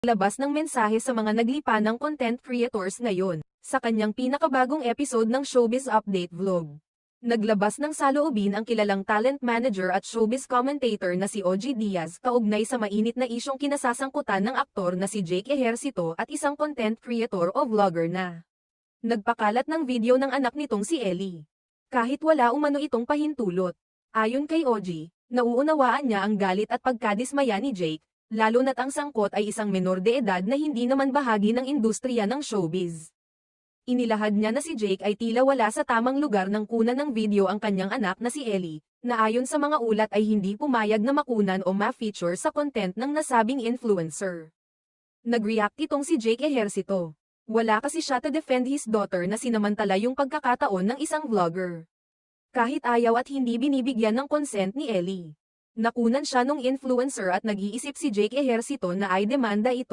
Labas ng mensahe sa mga naglipanang content creators ngayon, sa kanyang pinakabagong episode ng Showbiz Update Vlog. Naglabas ng saloobin ang kilalang talent manager at showbiz commentator na si OG Diaz kaugnay sa mainit na isyong kinasasangkutan ng aktor na si Jake Ejercito at isang content creator o vlogger na nagpakalat ng video ng anak nitong si Ellie. Kahit wala umano itong pahintulot. Ayon kay OG, nauunawaan niya ang galit at pagkadismaya ni Jake, lalo na't ang sangkot ay isang menor de edad na hindi naman bahagi ng industriya ng showbiz. Inilahad niya na si Jake ay tila wala sa tamang lugar nang kunan ng video ang kanyang anak na si Ellie, na ayon sa mga ulat ay hindi pumayag na makunan o ma-feature sa content ng nasabing influencer. Nag-react itong si Jake Ejercito. Wala kasi siya to defend his daughter na sinamantala yung pagkakataon ng isang vlogger. Kahit ayaw at hindi binibigyan ng consent ni Ellie. Nakunan siya nung influencer at nag-iisip si Jake Ejercito na ay demanda ito.